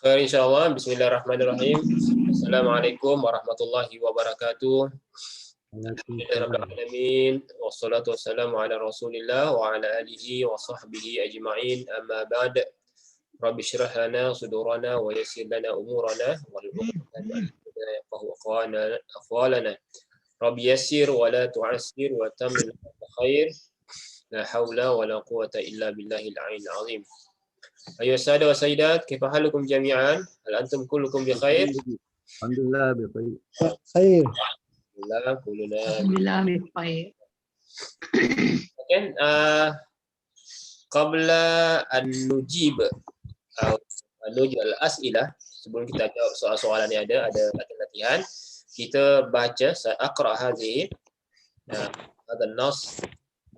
Khair insyaallah. Bismillahirrahmanirrahim. Assalamualaikum warahmatullahi wabarakatuh. Alhamdulillahirabbil alamin wassalatu wassalamu ala Rasulillah wa ala alihi wa sahbihi ajma'in. Amma ba'd. Rabbi shrah lana sudurana wa yassir lana umurana wal 'uqdatam min lisani yafqahu aqwalana. Rabbi yassir wa la tu'assir wa tammim khair. La haula wa la quwwata illa billahil 'aliyyil 'azim. Ayuh sahabat wa sayyidat, kaifa halukum jami'an? Hal antum kullukum bi khair? Alhamdulillah bi khair. Khair. Alhamdulillah kulluna. Alhamdulillah bi khair. Kan qabla an nujib al-as'ilah, sebelum kita jawab soal-soalan yang ada latihan, kita baca aqra hadhihi ada nas.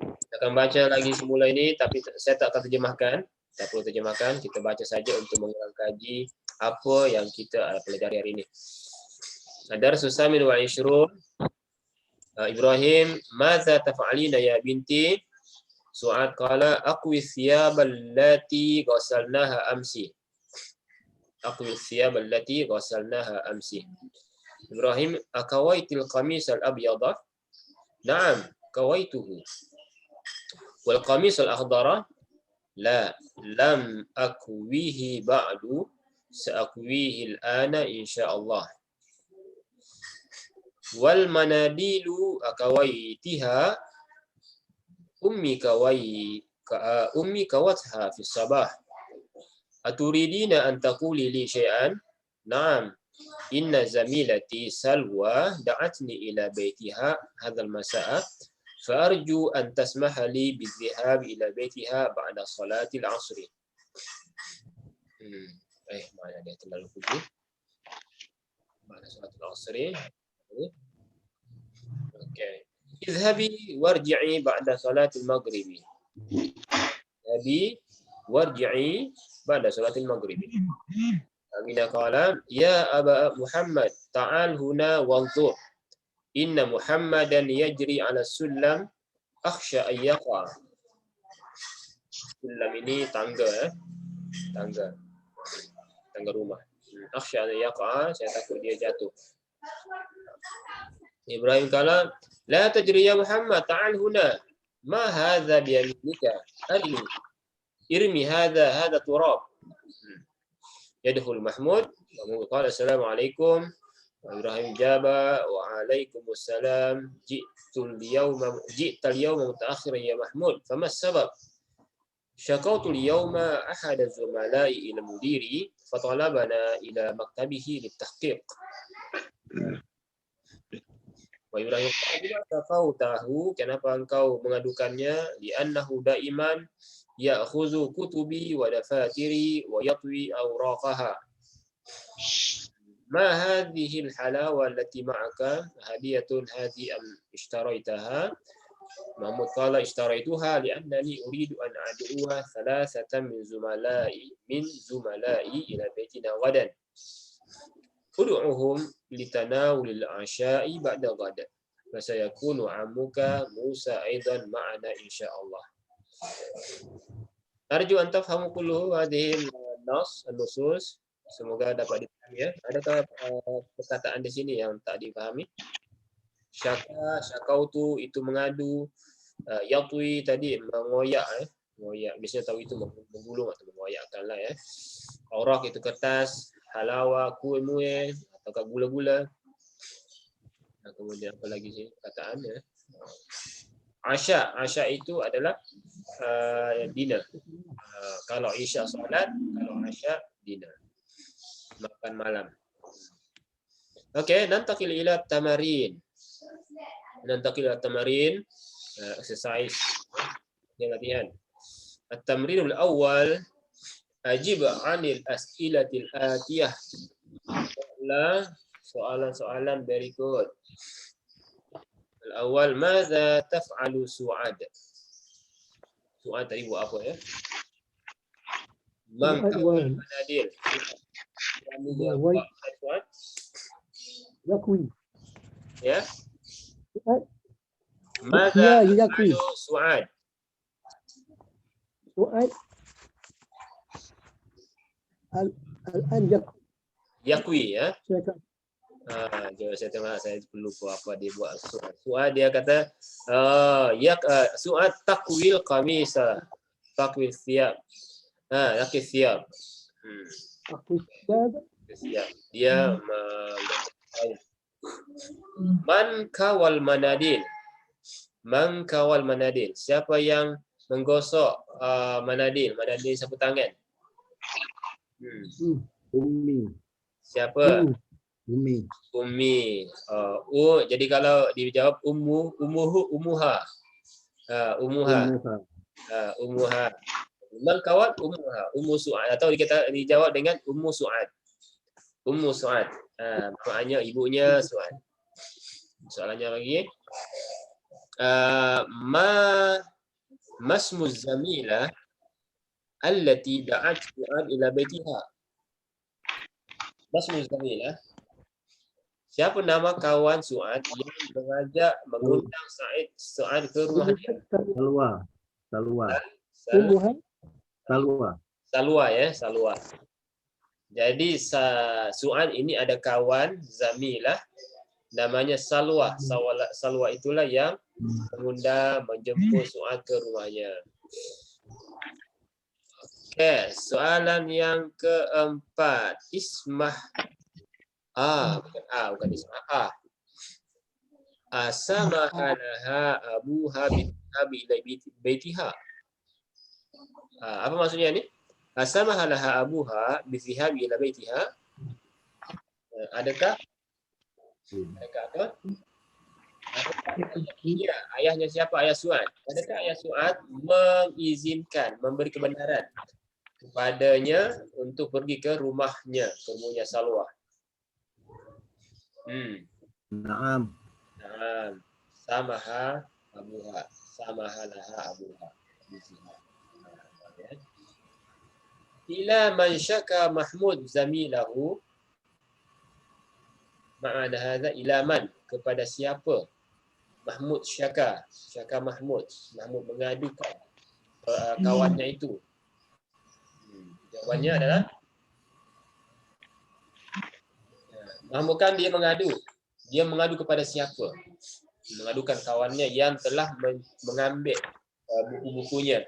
Kita akan baca lagi semula ini, tapi saya tak akan terjemahkan. Tak perlu terjemahkan, kita baca saja untuk mengulang kaji apa yang kita pelajari hari ini. Darsus samin wa ishrun. Ibrahim, madza taf'alina ya binti? Su'ad qala aqwi thiyab allati ghasalnaha amsi. Aqwi thiyab allati ghasalnaha amsi. Ibrahim, akawaitil qamis al-abyada? Na'am, kawaituhu. Wal qamis al-akhdara? La, lam akwihi ba'du, sa'akwihi al-ana insyaallah. Wal manadilu akawaitiha, ummi kawatha fi sabah. Aturidina an taquli li syai'an? Na'am, inna zamilati Salwa da'atni ila baitiha hadzal masa'a. فأرجو أن تسمح لي بالذهاب إلى بيتها بعد صلاة العصر. mana dia terlalu putih. بعد صلاة العصر. Okay. اذهبي وارجعي بعد صلاة المغرب. اذهبي وارجعي بعد صلاة المغرب. Amina qala ya Aba Muhammad ta'al huna wanzur. Inna Muhammadan yajri ala sulam akhsha ayyaqa. Sulam ini tangga, tangga rumah. Akhsha ayyaqa, saya takut dia jatuh. Ibrahim kala la tajri ya Muhammad ta'al huna. Ma hadha bi yaminika? Arni. Irmi hadha turab. Yadkhul Mahmud wa qala assalamu alaikum. Ibrahim jaba wa alaikumussalam ji'tal yawma mutaakhiran ya Mahmud fama sabab syakautu al-yawma ahad az-zumala'i ila mudiri fatalabana ila maktabihi litahqiq. Wa Ibrahim tahu kenapa engkau mengadukannya li'annahu daiman ya'khuzu kutubi wa dafatiri wa yatwi awraqaha. ما هذه الحلاوة التي معك هدية هذه أم اشتريتها؟ محمود قال اشتريتها لأنني أريد أن أدعوها ثلاثة من زملائي إلى بيتنا غدا. أدعوهم لتناول العشاء بعد غد فسيكون عمك موسى أيضا معنا إن شاء الله. أرجو أن تفهموا كله هذه النصوص. Semoga dapat dipahami ya. Adakah perkataan di sini yang tak dipahami? Syakautu itu mengadu, yatwi tadi mengoyak mengoyak. Biasanya tahu itu menggulung atau mengoyakkan lah ya. Aurak itu kertas, halawa kuih-muih atau gula-gula. Nah, kemudian apa lagi sih perkataan ya? Asya itu adalah dinner. Kalau isya salat, kalau asya dinner. Makan malam. Okey, nantakil ila tamarin. Exercise yang latihan. At-tamrinul awal ajib 'anil as'ilatil atiyah. Soalan-soalan berikut. Al-awwal, madza taf'alu Su'ad? Su'ad tadi buat apa ya? Mangkawal manadil. Yakwi. Ya. Madza yakwi? Su'ad. Su'ad Al-an Yakwi ya. yakwi. Jom saya tengok, saya lupa apa dia buat soal. Soal dia kata soal takwil qamisa, takwil thiyab. Takwil thiyab. Aku syab. Siap. Dia man kawal manadil. Man kawal manadil. Siapa yang menggosok manadil? Manadil sapu tangan. Ummi. Siapa? Ummi. Ummi. Jadi kalau dijawab umuha. Umuha. Umuha. Man kawal umuha. Ummu Su'ad, atau kita dijawab dengan Ummu Su'ad. Ummu Su'ad. Maknanya ibunya Su'ad. Soalannya lagi. Masmu zamila allati da'at Su'ad ila baitiha. Masmu zamila. Siapa nama kawan Su'ad yang mengundang Su'ad ke rumahnya? Salwa ya, Salwa. Jadi Su'ad ini ada kawan zamilah namanya Salwa. Salwa itulah yang mengundang, menjemput Su'ad ke rumahnya. Oke, soalan yang keempat. Ismah bukan ismah Asamaha abuha ila baitiha. Apa maksudnya ni? Asamaha abuha bizihabi ila baitiha. Adakah apa? Ya, ayahnya siapa? Ayah Su'ad. Adakah ayah Su'ad mengizinkan, memberi kebenaran kepadanya untuk pergi ke rumahnya, ke rumahnya Salwa? Naam. Samaha abuha. Samaha laha abuha. Ila man syaka Mahmud zamilahu. Ma'ana hadha ila man, kepada siapa Mahmud syaka Mahmud mengadukan kawannya itu. Jawabannya adalah Mahmud kan dia mengadu kepada siapa? Mengadukan kawannya yang telah mengambil buku-bukunya.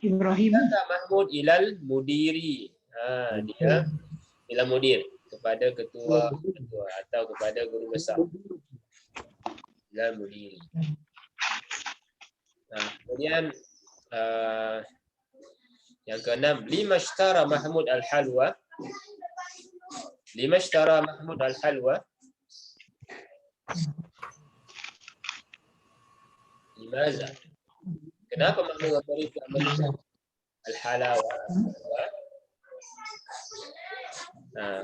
Ibrahim Mahmud ilal mudiri. Dia ilal mudir, kepada ketua atau kepada guru besar. Ilal mudiri. Kemudian yang keenam, lima ishtara Mahmud al-halwa. Lima ishtara Mahmud al-halwa. Limaza? Kenapa Mahmud memberikan al-halawa?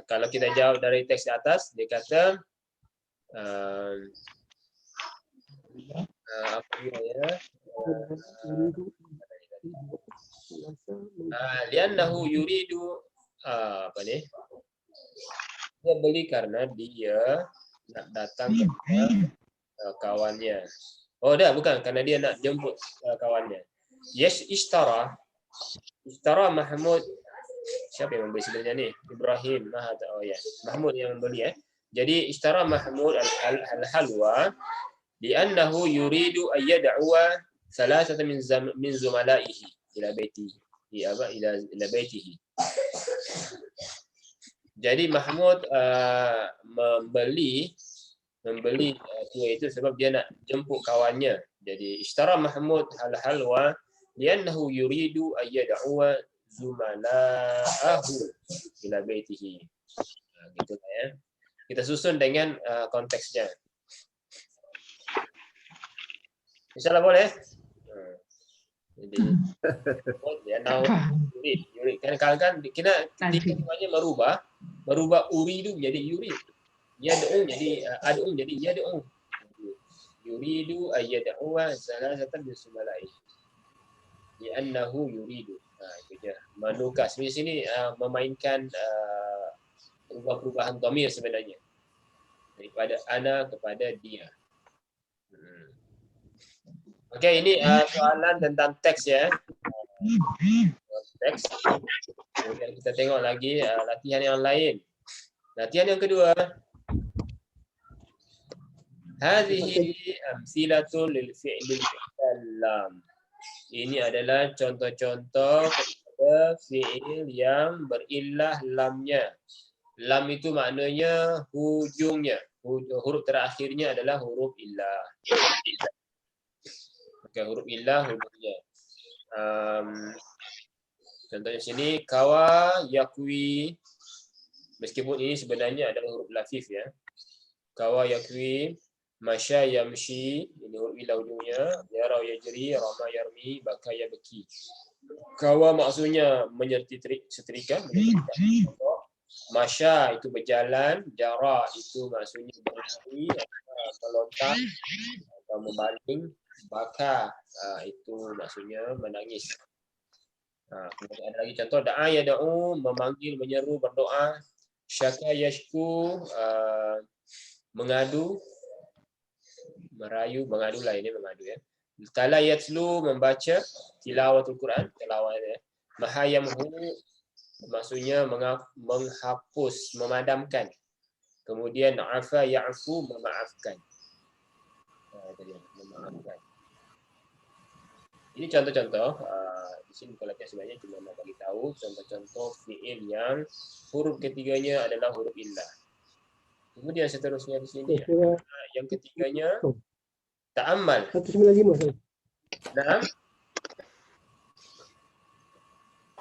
Kalau kita jawab dari teks di atas, dia kata apa dia? Liannahu yuridu apa ni? Dia beli karena dia nak datang ke kawannya. Oh dah, bukan, karena dia nak jemput kawannya. Yes, ishtara Mahmud. Siapa yang membeli sebenarnya ni? Ibrahim. Mahmud yang membeli Jadi ishtara Mahmud al-halwa li'annahu yuridu an yad'uwa thalathatan min zumalaihi ila baitihi. Ila baitihi. Jadi Mahmud membeli kue itu sebab dia nak jemput kawannya. Jadi ishtara Mahmud al-halwa li'annahu yuridu an yad'uwa zumala'ahu ila baitihi. Gitulah ya. Kita susun dengan konteksnya. InsyaAllah boleh. Jadi dia tahu yurid kan kita semuanya merubah uridu menjadi yurid. Yad'u jadi ad'u jadi yad'u. Yuridu ayyad'uwa salasatan min sumalai. Li'annahu yuridu. Itu dia. Menukas di sini memainkan perubahan dhamir sebenarnya. Daripada ana kepada dia. Okey, ini soalan tentang teks ya. Teks. Kemudian kita tengok lagi latihan yang lain. Latihan yang kedua. Hadhihi amsilatun lil fi'lil mukallam. Ini adalah contoh-contoh kepada fi'il yang berillah lamnya. Lam itu maknanya hujungnya. Huruf terakhirnya adalah huruf illah. Okey, huruf illah hurufnya. Contohnya sini kawa yakwi. Meskipun ini sebenarnya adalah huruf lafif ya. Kawa yakwi, masya yamshi, ini huruf illah hujungnya. Yara yajri, rama yarmi, baka yabki. Kawa maksudnya setrika. Masya itu berjalan, jara itu maksudnya berlari, melontar atau membaling, baka itu maksudnya menangis. Kemudian ada lagi contoh da'a yad'u, memanggil, menyeru, berdoa. Syaka yashku, mengadu, merayu, mengadulah ini mengadu ya. Tala yatslu, membaca, tilawatul Quran, tilawah ya. Mahayamhu maksudnya menghapus, memadamkan. Kemudian afa ya'fu, memaafkan. Memaafkan. Ini contoh-contoh. Di sini kalau sebenarnya cuma nak bagi tahu contoh-contoh fiil yang huruf ketiganya adalah huruf illah. Kemudian seterusnya di sini yang ketiganya ta'ammal. 195. Naam.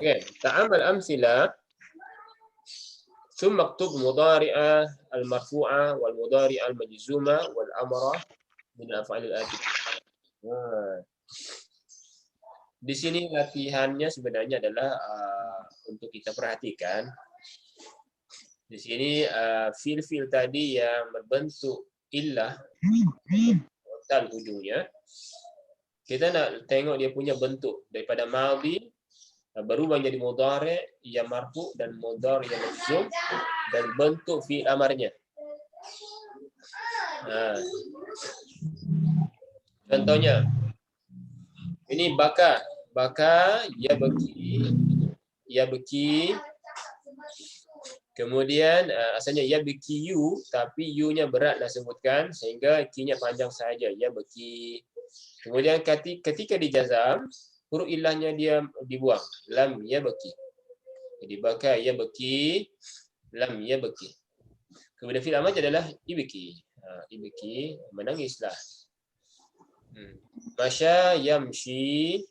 Okey, ta'ammal amsila. ثم اكتب مضارع المرفوعة والمضارع المجزومة والأمر من الأفعال الآتية. Di sini latihannya sebenarnya adalah untuk kita perhatikan. Di sini fil-fil tadi yang berbentuk illah dan ujungnya, kita nak tengok dia punya bentuk daripada madhi berubah menjadi mudhari' yang marfu dan mudhari' yang majzum dan bentuk fi'il amarnya. Contohnya ini baka, ya beki. Kemudian asalnya ya beki you, tapi you-nya berat nak sebutkan sehingga ki-nya panjang saja, ya beki. Kemudian ketika dijazam, huruf illahnya dia dibuang, lam ya beki. Jadi baka ya beki, lam ya beki. Kemudian fi'il amar adalah ibki. Ibki menangislah. Masya yamshi,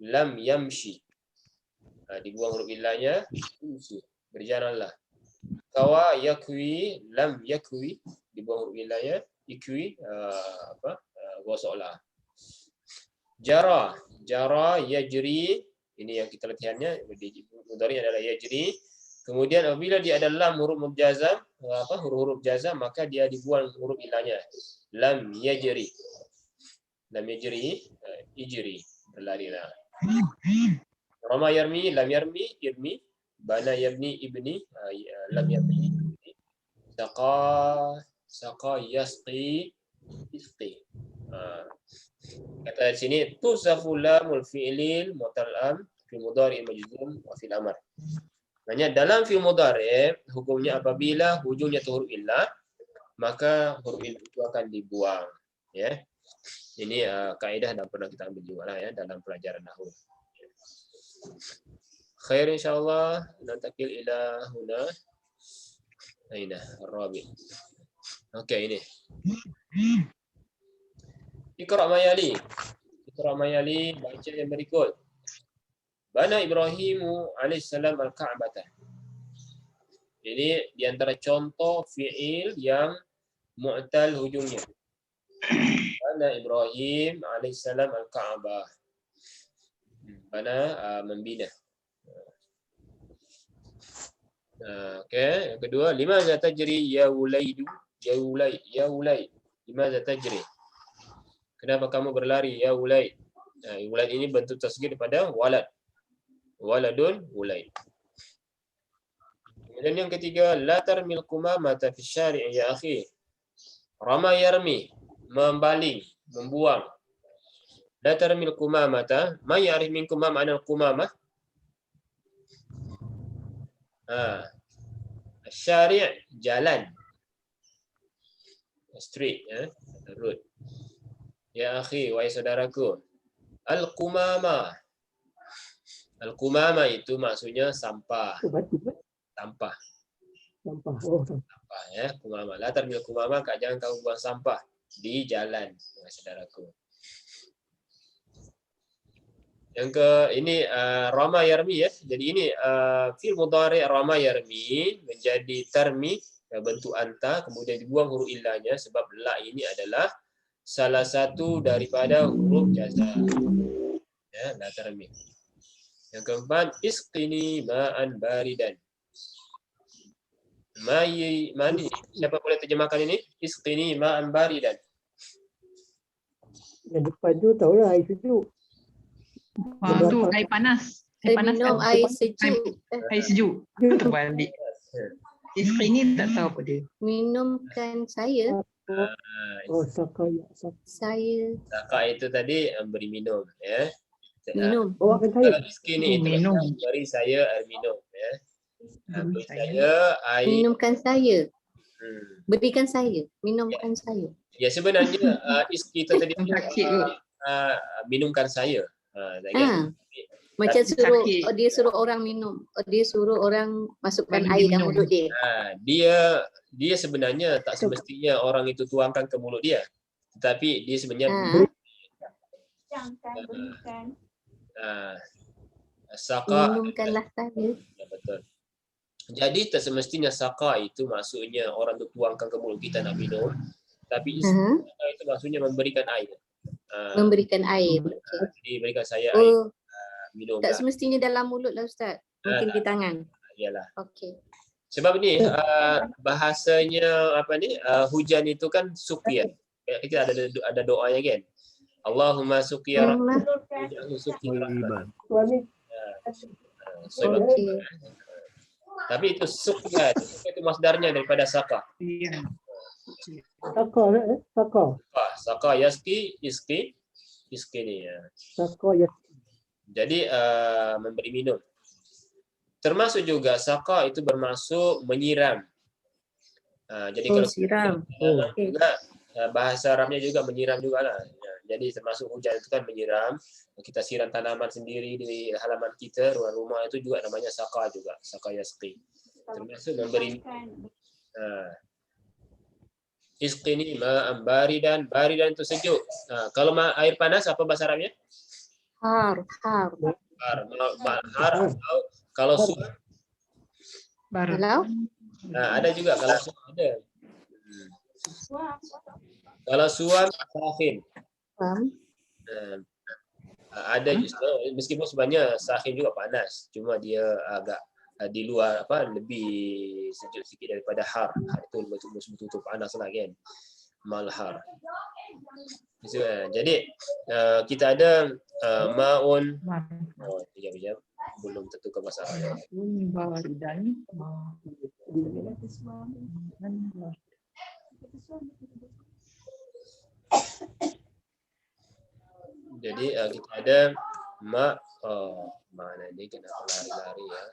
lam yamshi. Dibuang huruf illahnya, yamshi, berjalanlah. Kawa yakwi, lam yakwi, dibuang huruf illahnya, ikwi, gosoklah. Jara yajri, ini yang kita latihannya, mudhari adalah yajri. Kemudian apabila dia ada lam huruf mujazam, huruf jazam, maka dia dibuang huruf illahnya, lam yajri. Lam yajri, ijri, berlarilah. Rama yarmi, lam yarmi, irmi. Bana yabni, ibni, lam yabni, ibni. Saqa yasqi, isqi. Kata di sini tusafu lamul fi'lil mutal'am fi mudhari' majzum wa fil amr. Maksudnya dalam fi'il mudhari' hukumnya apabila hujungnya huruf illah, maka huruf illah itu akan dibuang, ya. Ini kaidah dan pernah kita ambil juga lah ya dalam pelajaran nahwu. Khair insyaallah, nantakil ila huna. Aina ar-rabi'. Okey, ini. Iqra' mayali. Iqra' mayali, baca yang berikut. Bana Ibrahimu alaihissalam al-Ka'bah. Ini di antara contoh fi'il yang mu'tal hujungnya. Bana Ibrahim alaihissalam al-Ka'bah. Bana membina. Okey, yang kedua, limaza tajri ya wulaidu? Ya wulai. Limaza tajri? Kenapa kamu berlari ya wulaid? Wulaid ini bentuk tasghir daripada walad. Waladun wulaid. Kemudian yang ketiga, la tarmil qumamata fi syari' ya akhi. Rama yarmi, membaling, membuang. La tarmil qumamata. Man ya'rif minkum ma ma'na al-qumamah? Syari' jalan. Street, road. Ya akhi, wahai saudaraku. Al-qumamah. Al-qumamah itu maksudnya sampah. Batu. Sampah. Sampah. Oh, Sampah ya, qumamah. La tarmil qumamah, jangan kamu buang sampah di jalan, wahai saudaraku. Yang ini rama yarmi ya. Jadi ini fi'il mudhari' rama yarmi menjadi tarmi bentuk anta, kemudian dibuang huruf illahnya sebab la ini adalah salah satu daripada huruf jaza. Ya, la tarmi. Yang keempat, isqini ma'an baridan. Mani, siapa boleh terjemahkan ini? Isqini ma'an baridan. yang depan tu tahulah air sejuk. Tu air panas. Air panas minum kan? air sejuk. Air sejuk. Terbalik. Isqini tak tahu apa dia. Minumkan saya. Oh, sakaya. Saya Saka itu tadi beri minum ya. minum. Bawakan saya. Kalau isqini itu Minum. beri saya air minum ya. Beri Saya. saya air. Minumkan saya. Hmm. Berikan saya. Minumkan saya. Ya sebenarnya isqi itu tadi Sakit kot. minumkan saya. Macam suruh Sakit. dia suruh orang minum. Dia suruh orang masukkan Bagi air dalam minum. mulut dia. Dia sebenarnya tak semestinya orang itu tuangkan ke mulut dia. Tetapi dia sebenarnya saka. Minumkanlah saya. Ya, betul. Jadi tak semestinya saka itu maksudnya orang itu tuangkan ke mulut kita nak minum. Tapi saka itu maksudnya memberikan air. Memberikan air. Okay. Jadi berikan saya air Oh, minum. tak semestinya dalam mulut lah Ustaz. Mungkin di tangan. Iyalah. Okey. Sebab ni bahasanya apa ni hujan itu kan suqiyah. Kita ada doanya kan. Allahumma suqiyah rahmah. Suqiyah rahmah. Iban. Sebab Okey. tapi itu suqiyah itu masdarnya daripada saka. Ya. Saka. Saka yaski iski ni ya. Saka ya. Jadi memberi minum. Termasuk juga saka itu bermaksud menyiram. Jadi kalau siram. juga bahasa Arabnya juga menyiram juga lah. Jadi termasuk hujan itu kan menyiram. Kita siram tanaman sendiri di halaman kita, rumah itu juga namanya saka juga. Saka yasqi. Termasuk memberi. Isqini ma'an baridan. Baridan itu sejuk. Kalau air panas apa bahasa Arabnya? Har. Har. Kalau suam, Baru. Kalau ada juga kalau suam ada. Kalau suam sakhin. Ada meskipun sebenarnya sakhin juga panas, cuma dia agak di luar lebih sejuk sikit daripada har. Har itu betul-betul panas lah kan. Malhar. Jadi kita ada maun. Sekejap. Belum tentu ke bahasa Arab. Baridan. Jadi kita ada mana ni kenapa lari-lari ya.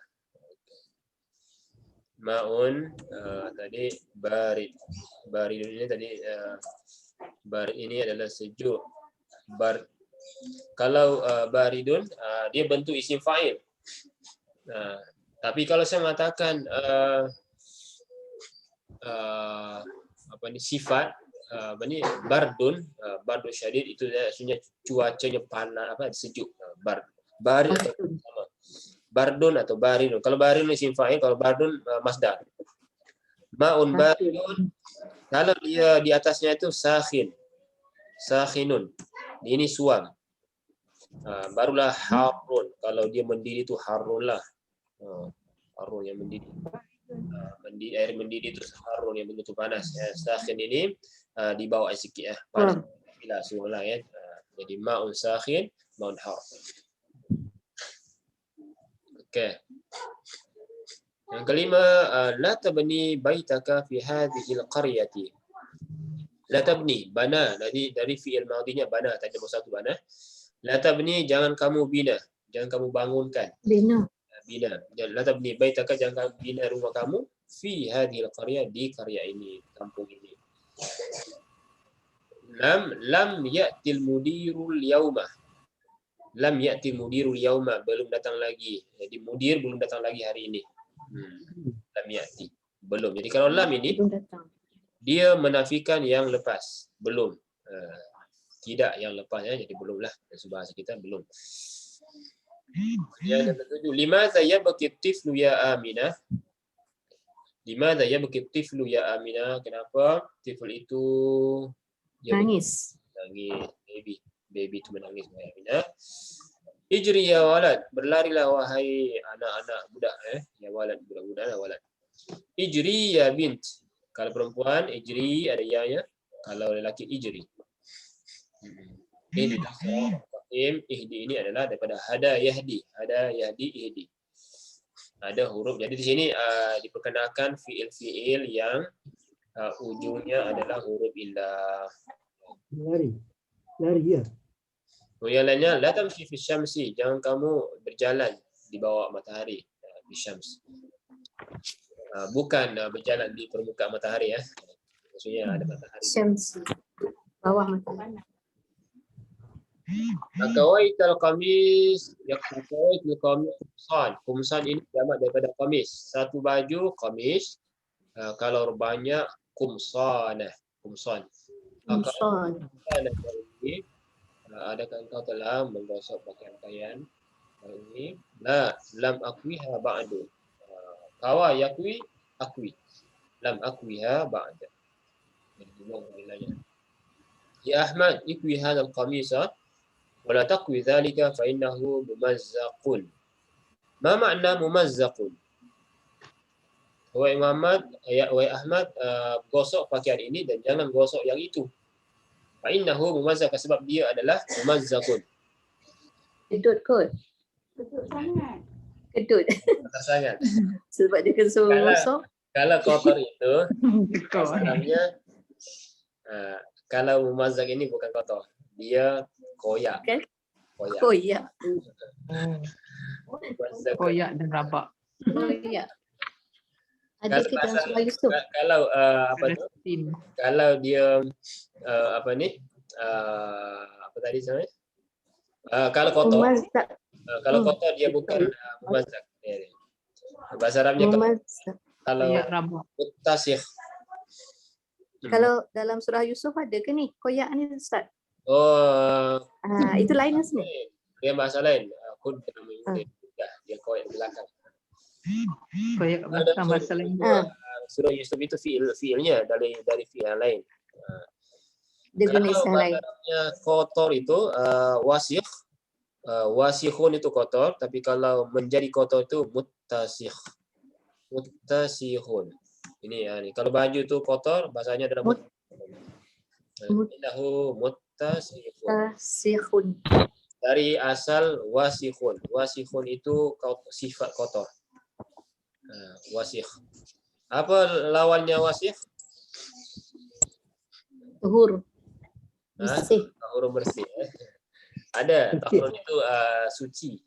Maun tadi barid. Barid ini tadi barid ini adalah sejuk. Kalau baridun dia bentuk isim fa'il. Tapi kalau saya mengatakan sifat bardun, bardun syadid itu maksudnya cuacanya panas sejuk. Barid sama. Bardun atau baridun. Kalau baridun isim fa'il, kalau bardun masdar. Ma'un baridun kalau dia di atasnya itu sakhin. Sakhinun. Ini suam. Barulah harun. Kalau dia mendidih itu harun lah. Harun yang mendidih. Air mendidih itu harun yang begitu panas. Sakhin ini dibawa sikit panas. Bila suam lah ya. Jadi ma'un sakhin, ma'un har. Okey. Yang kelima, la tabni baitaka fi hadhihi al-qaryati. La tabni, bana dari fi'il madinya bana, tadi nombor 1 bana. La tabni, jangan kamu bina, jangan kamu bangunkan. Bina. Bina. La tabni baitaka, jangan kamu bina rumah kamu fi hadhil qaryah, di qarya ini, kampung ini. Lam ya'til mudirul yauma. Lam ya'til mudirul yauma, belum datang lagi. Jadi mudir belum datang lagi hari ini. Lam ya'ti, belum. Jadi kalau lam ini Belum datang. dia menafikan yang lepas, belum. Tidak yang lepas ya, jadi belumlah. Bahasa kita belum. Yang ketujuh, limadza yabki tiflu ya Aminah? Limadza yabki tiflu ya Aminah? Kenapa tifl itu dia Nangis. menangis? Baby itu menangis, wahai Aminah. Ijri ya walad, berlarilah wahai anak-anak budak ya walad, budak-budak lah walad. Ijri ya bint. Kalau perempuan ijri ada ya-nya, kalau lelaki ijri. Ihdi ini adalah daripada hada yahdi, ihdi. Ada huruf. Jadi di sini diperkenalkan fiil-fiil yang ujungnya adalah huruf illah. Lari ya. Yang lainnya, la tamshi fi syamsi, jangan kamu berjalan di bawah matahari, di syams. Bukan berjalan di permukaan matahari ya. Maksudnya ada matahari. Syamsi. Bawah matahari. Kawaital qamis, yakawaitul qamisan. Qamsan ini jamak daripada qamis. Satu baju qamis. Kalau banyak qumsanah, qumsan. Qumsan. Adakah engkau telah menggosok pakaian-pakaian ini? La, lam akwiha ba'du. Kawa yakwi, akwi. Lam akwiha ba'da. Ya Ahmad, ikwi hadzal qamisa wa la taqwi dzalika fa innahu mumazzaqun. Ma makna mumazzaqun? Wahai Muhammad, wahai Ahmad, gosok pakaian ini dan jangan gosok yang itu. Fa innahu mumazzaq, sebab dia adalah mumazzaqun. Kedut kot. Kedut sangat. Kedut. Sangat. Sebab dia kena suruh gosok. Kalau kotor itu sebenarnya kalau mumazzaq ini bukan kotor, dia koyak. Kan? Koyak. Koyak dan rabak. Koyak. Ada kita dalam surah Yusuf. Kalau apa tu? Kalau dia apa ni? Apa tadi sebenarnya? Kalau kotor, kalau kotor dia bukan mumazzaq. Bahasa Arabnya kalau muttasikh. Kalau dalam surah Yusuf ada ke ni? Koyak ni Ustaz? Oh. Itu lain sebenarnya. Dia bahasa lain. Dia koyak di belakang. Koyak ke belakang bahasa lain. Surah Yusuf itu fiilnya dari fiil yang lain. Dia guna istilah lain. Kotor itu wasikh. Wasikhun itu kotor, tapi kalau menjadi kotor itu muttasikh. Muttasikhun. Ini ya, kalau baju itu kotor, bahasanya adalah innahu muttasikhun. Dari asal wasikhun. Wasikhun itu sifat kotor. Wasikh. Apa lawannya wasikh? Tuhur. Bersih. Tahur bersih. Ada tahur itu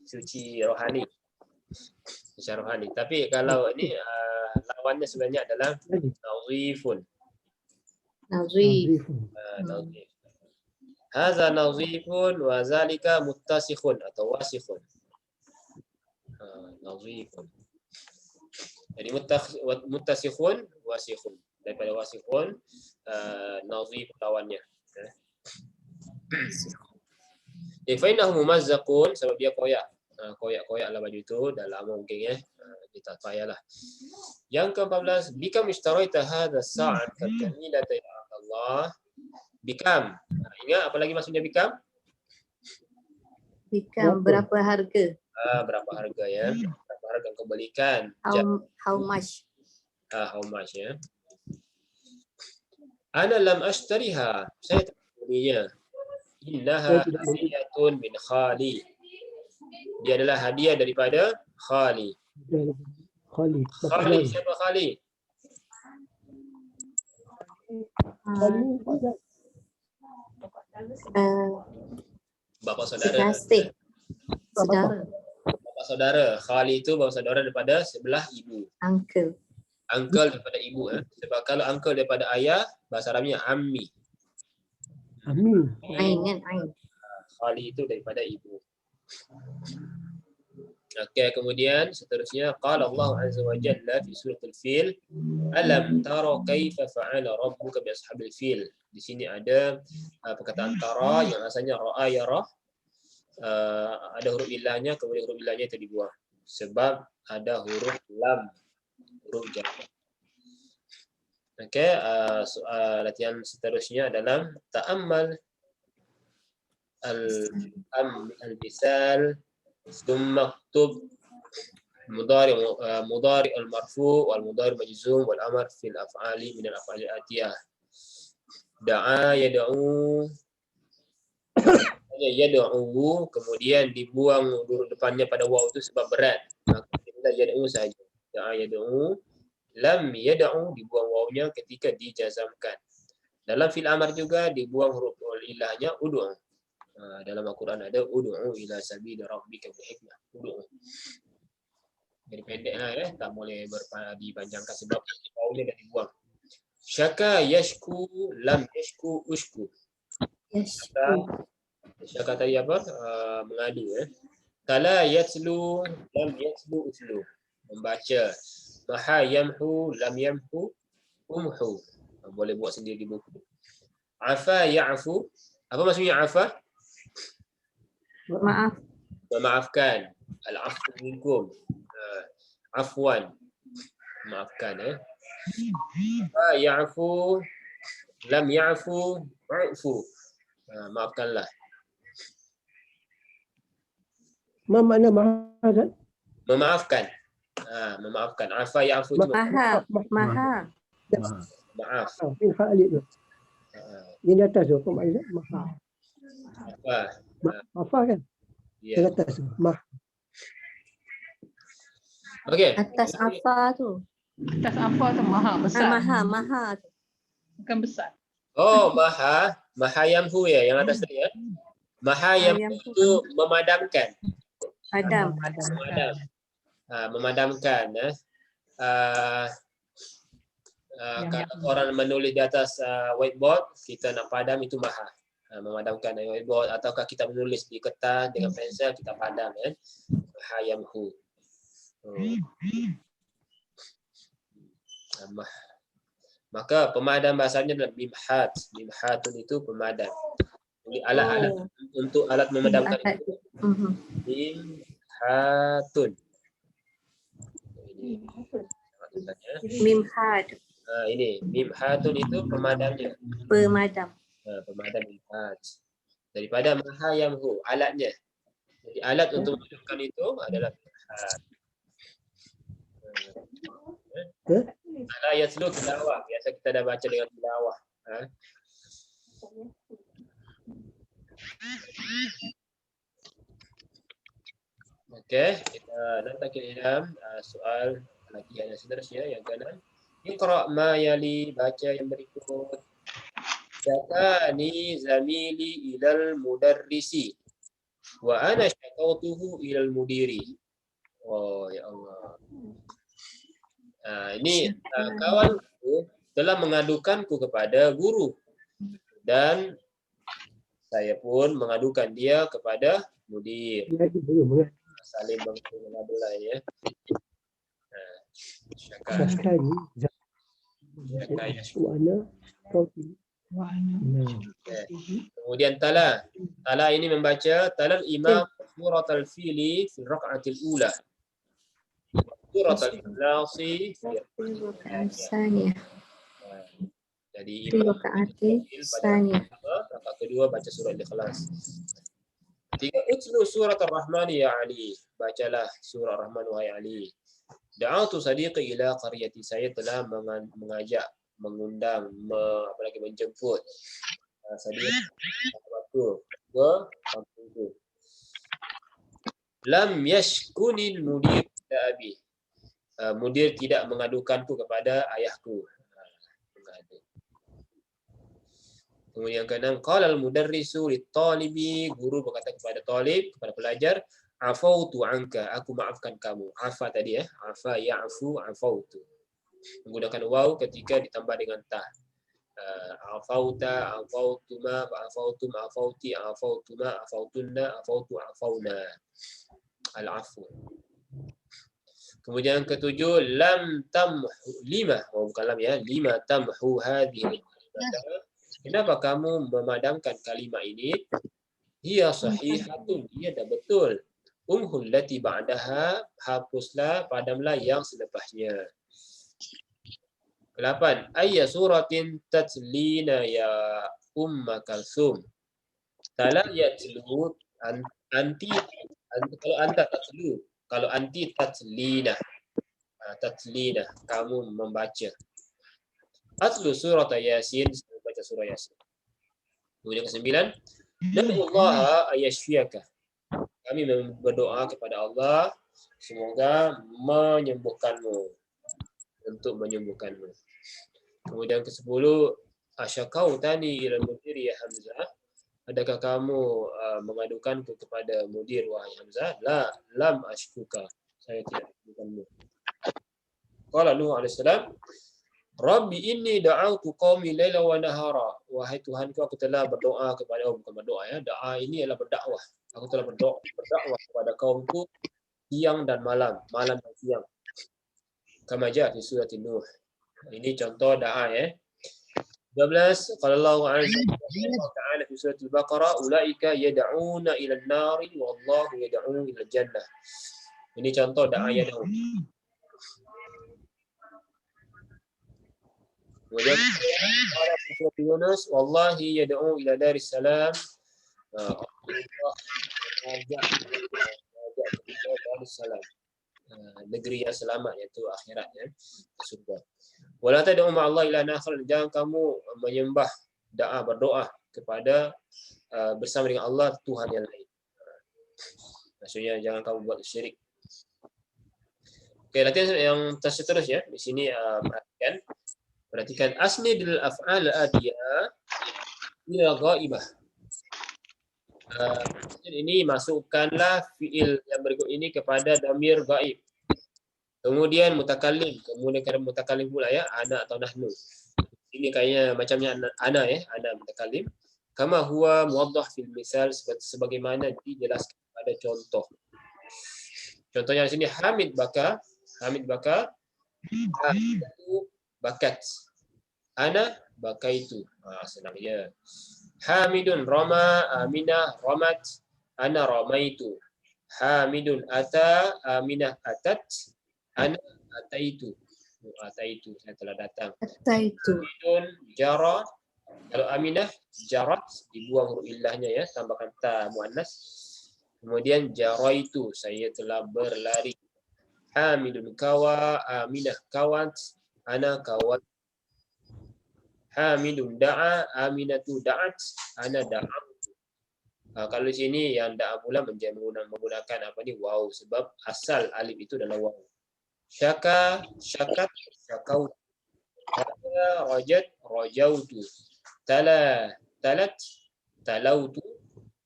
suci rohani. Suci rohani. Tapi kalau ini lawannya sebenarnya adalah nazifun. Nazif. Nazif. Hadza nazifun wa zalika muttasikhun atau wasikhun. Nazifun. Jadi muttasikhun, wasikhun. Daripada wasikhun, nazif lawannya. Fa innahu mumazzaqun, sebab dia koyak. Koyak-koyak lah baju itu, dah lama mungkin ya. Kita payahlah. Yang ke-14, bikam ishtaraita hadha sa'at jamilata ya Allah. Bikam. Ingat apa lagi maksudnya bikam? Bikam berapa harga? Berapa harga ya? Berapa harga kau belikan? How much? How much ya? Ana lam ashtariha. Saya tak belinya. Innaha hadiyatun min khali. Dia adalah hadiah daripada khali. Khali. Khali, siapa khali? bapa saudara. Kekasih. Saudara. Bapa saudara. Khali itu bapa saudara daripada sebelah ibu. Uncle. Uncle daripada ibu. Sebab kalau uncle daripada ayah, bahasa Arabnya ammi. Amin. Ain kan? Ain. Khali itu daripada ibu. Okey, kemudian seterusnya qala Allah azza wa jalla fi suratul fil alam tara kaifa fa'ala rabbuka bi ashabil fil. Di sini ada perkataan tara yang asalnya ra'a yara, ada huruf ilahnya, kemudian huruf ilahnya itu dibuang sebab ada huruf lam, huruf jar. Okey, latihan seterusnya adalah ta'ammal al-misal ثم اكتب مضارع المرفوع والمضارع المجزوم والامر في الافعال من الافعال الاتيه. Da'a yad'u, yad'u, kemudian dibuang huruf depannya pada waw itu sebab berat, maka kita yad'u saja. Da'a yad'u, lam yad'u, dibuang wawnya ketika dijazamkan. Dalam fil amar juga dibuang huruf ilahnya ud'u. Dalam Al-Quran ada ud'u ila sabili rabbika bil hikmah. Ud'u. Jadi pendeklah tak boleh dipanjangkan sebab wawnya dah dibuang. Syaka yashku lam yashku ushku. Syaka tadi apa? Mengadu. Tala yatslu lam yatslu uslu. Membaca. Maha yamhu lam yamhu umhu. Boleh buat sendiri di buku. Afa ya'fu. Apa maksudnya afa? Maaf. Memaafkan. Al-afwu minkum. Afwan. Maafkan. Ya'fu. Lam ya'fu. Ma'fu. Maafkanlah. Ma makna maha kan? Memaafkan. Memaafkan. Afa ya'fu itu Maha. Maha. maaf. Fil khalid tu. Yang di atas tu apa makna maha? Apa? Apa kan? Ya. Yang atas tu. Mah. Okey. Atas apa tu? Atas apa tu maha besar. Maha tu. Bukan besar. Oh, maha. Maha yamhu ya, yang atas tadi ya. Maha yamhu itu memadamkan. Adam. Memadam. Memadamkan. Kalau orang menulis di atas whiteboard, kita nak padam itu maha. Memadamkan whiteboard, ataukah kita menulis di kertas dengan pensel, kita padam. Maha yamhu. Maka pemadam bahasanya adalah mimhat. Mimhatun itu pemadam. Jadi alat-alat untuk alat memadamkan itu mimhatun. Mimhad. Ini mimhatun itu pemadamnya. Pemadam. Pemadam mimhat. Daripada maha yamhu, alatnya. Jadi alat untuk memadamkan itu adalah mimhat. Ala yaslu tilawah. Biasa kita dah baca dengan tilawah. Okey, kita nanti dalam soal latihan yang seterusnya yang ke-6. Iqra ma yali, baca yang berikut. Syakani zamili ilal mudarrisi wa ana syakautuhu ilal mudiri. Oh ya Allah. Ini kawanku telah mengadukanku kepada guru dan saya pun mengadukan dia kepada mudir. Saling mengadu lah ya. Syakani. Kemudian tala. Tala ini membaca talal imam surat al-fili fi raka'atil ula. Surat al-ikhlasi fi Saniyah. Jadi Fi raka'atil saniyah. rakaat kedua baca surat al-ikhlas. Tiga, utlu surat ar-Rahman ya Ali. Bacalah surah Ar-Rahman wahai Ali. Da'atu sadiqi ila qaryati, saya telah mengajak, mengundang, menjemput sadiq sahabatku ke kampungku. Lam yashkunil mudir ila abi. Mudir tidak mengadukanku kepada ayahku. Kemudian yang keenam, qala al-mudarrisu lit-talibi, guru berkata kepada talib, kepada pelajar, afautu anka, aku maafkan kamu. Afa tadi ya, afa ya'fu afautu. Menggunakan waw ketika ditambah dengan ta. Afauta, afautuma, afautum, afauti, afautuma, afautunna, afautu, afauna. Al-afu. Kemudian yang ketujuh, lam tamhu lima, bukan lam ya, lima tamhu hadhihi. Kenapa kamu memadamkan kalimat ini? Hiya sahihatun, ia dah betul. Umhul lati ba'daha, hapuslah, padamlah yang selepasnya. 8. Ayya suratin tatlina ya Umma Kalsum. Tala yatlu anti kalau anta tatlu, kalau anti tatlina. Tatlina, kamu membaca. Atlu surat Yasin, baca surah Yasin. Kemudian ke-9, Nad'ullaha ayashfiyaka. Kami berdoa kepada Allah semoga menyembuhkanmu, untuk menyembuhkanmu. Kemudian ke-10, asyakautani ila mudir ya Hamzah. Adakah kamu mengadukanku kepada mudir wahai Hamzah? La, lam ashkuka. Saya tidak mengadukanmu. Qala Nuh alaihi salam, Rabbi inni da'autu qaumi laila wa nahara. Wahai Tuhanku, aku telah berdoa kepada, bukan berdoa ya, doa ini adalah berdakwah. Aku telah berdakwah kepada kaumku siang dan malam, malam dan siang. Kama jaa fi surah Nuh. Ini contoh doa ya. 12, qala Allah azza wa ta'ala fi surah Al-Baqarah, ulaika yad'una ila an-nari wallahu yad'u ila jannah. Ini contoh doa yad'u. Kemudian surah Yunus, wallahi yad'u ila daris salam. Salam, negeri yang selamat, iaitu akhirat ya, surga. Wala tad'u ma'allah ilahan akhar, jangan kamu menyembah, berdoa kepada bersama dengan Allah Tuhan yang lain. Maksudnya jangan kamu buat syirik. Oke, latihan yang seterusnya di sini perhatikan asnidil af'al adiyah ila ghaibah. Ini masukkanlah fiil yang berikut ini kepada damir ghaib. Kemudian mutakallim, kemudian mutakallim pula ya, ana atau nahnu. Ini kayaknya macamnya ana ya, ana mutakallim. Kama huwa muwaddah fil misal, sebagaimana dijelaskan pada contoh. Contohnya di sini Hamid baka, Hamidatu bakat. Ana bakaitu. Senang ya. Hamidun rama, Aminah ramat, ana ramaitu. Hamidun ata, Aminah atat, ana ataitu. Ataitu, saya telah datang. Ataitu. Hamidun jara, kalau Aminah jarat, dibuang huruf illahnya ya, tambahkan ta muannas. Kemudian jaraitu, saya telah berlari. Hamidun kawa, Aminah kawat, ana kawat. Hamidun da'a, Aminatu da'at, ana da'amtu. Kalau di sini yang da'a pula menggunakan apa ni, waw, sebab asal alif itu adalah waw. Syaka, syakat, syakau. Tala, rajat, rajautu. Tala, talat, talautu.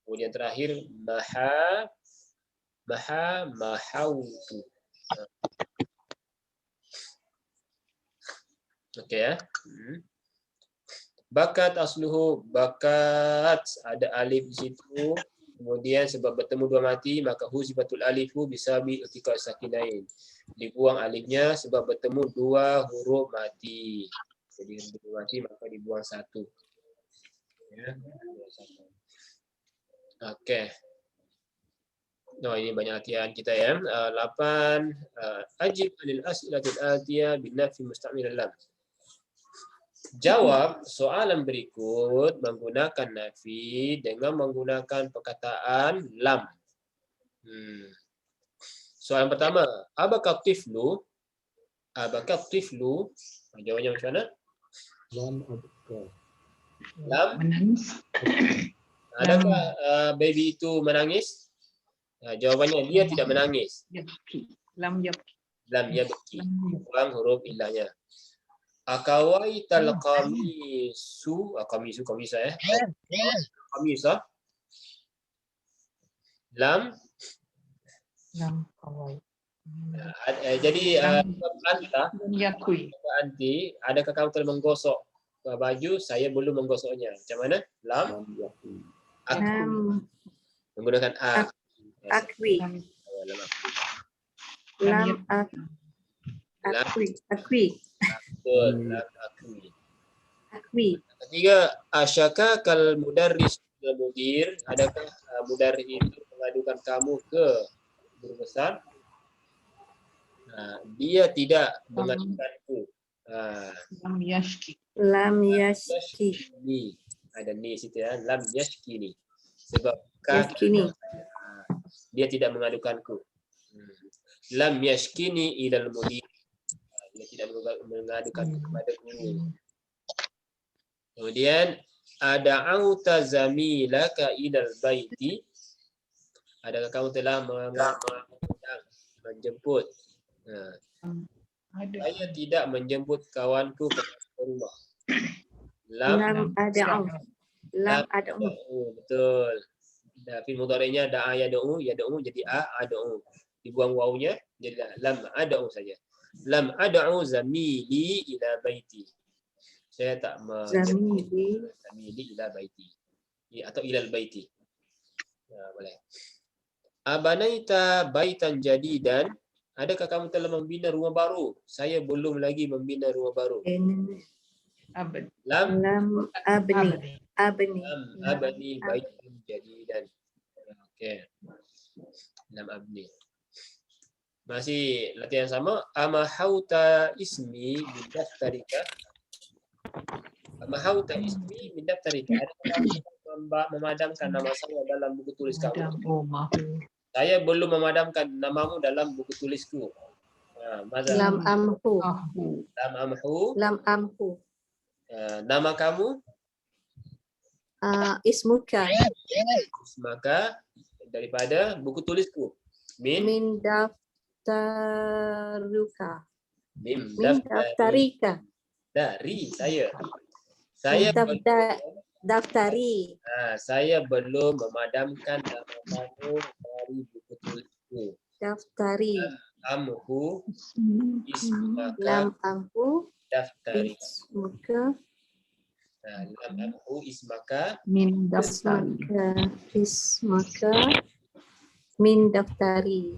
Kemudian terakhir maha, mahautu. Okey ya. Bakat asluhu, bakat, ada alif di situ. Kemudian sebab bertemu dua mati, maka huzibatul alifu bisabi iltiqa sakinain. Dibuang alifnya sebab bertemu dua huruf mati. Jadi huruf mati maka dibuang satu. Ya, okey. Nah, ini banyak latihan kita ya. 8. Ajib anil as'ilatil atiyah bin nafi musta'mil lam. Jawab soalan berikut menggunakan nafi dengan menggunakan perkataan lam. Soalan pertama, abakah tiflu? Abakah tiflu? Jawabannya macam mana? Lam abqa. Lam? Menangis. Adakah baby itu menangis? Jawabannya dia tidak menangis. Yabki. Lam yabki. Lam yabki. Buang huruf illahnya. Akawaital qamisu, kamisa ya. Kamisa. Lam Lam kawai. jadi anta Lam yakui. anti, adakah kamu telah menggosok baju? Saya belum menggosoknya. Macam mana? Lam aku Lam menggunakan a. akwi. Lam Lam aku. Lam Lam akwi. betul. Lam aku. Akwi. Ketiga, asyaka kal mudarris al mudir, adakah mudarris itu mengadukan kamu ke guru besar? Dia tidak mengadukanku. Lam yashki. Lam yashki. Ni ada ni situ ya, lam yashkini. Sebab Yashkini. dia tidak mengadukanku. Lam yashkini ilal mudir. Dia tidak mengadukanku kepada guru. Kemudian ada auta zamilaka ilal baiti. Adakah kamu telah menjemput? Ada. Saya tidak menjemput kawanku ke rumah. Lam ada'u. Lam ada'u. Betul. Fi'il mudhari'nya da'a yad'u jadi ad'u. Dibuang wawunya jadi lam ad'u saja. Lam ad'u zamili ila baiti. Saya tak zamili ila baiti. Atau ilal baiti. Boleh. Abanaita baitan jadidan. Adakah kamu telah membina rumah baru? Saya belum lagi membina rumah baru. Abad. Lam Abni. abni baitan jadidan. Okey. Lam abni. Masih latihan sama. Amahauta ismi min daftarika. Amahauta ismi min daftarika. Adakah kamu memadamkan nama saya dalam buku tulis kamu? Oh, mahu. Saya belum memadamkan namamu dalam buku tulisku. Lam amhu. Lam amhu. Lam amhu. Nama kamu? Ismuka. Maka daripada buku tulisku. Min daftaruka. Min Min daftarika. Dari saya. Min daftari. Saya belum memadamkan nama kamu dari buku tulisku. Daftari. Amhu ismaka Lam amhu. daftari. Ismuka. Lam amhu ismaka Min daftari. Ismaka. Min daftari.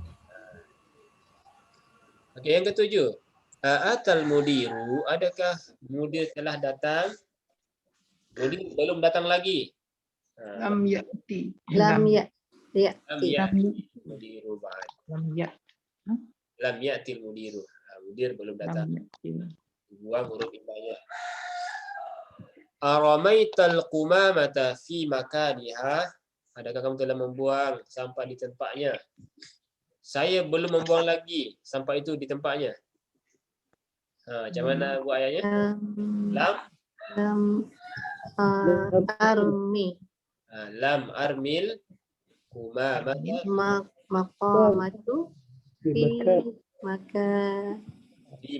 Okey, yang ketujuh. Atal mudiru, adakah mudir telah datang? Mudir belum datang lagi. Lam ya'ti. Lam Lam ya'ti. ya'ti mudiru ba'd. Lam ya'ti. Lam ya'ti mudiru. Mudir belum datang. Lam ya'ti. Buang huruf imbanya. Aramaital qumamata fi makaniha. Adakah kamu telah membuang sampah di tempatnya? Saya belum membuang lagi sampah itu di tempatnya. Macam mana buat ayatnya? Lam armi. Lam armil qumamata Maqamatu fi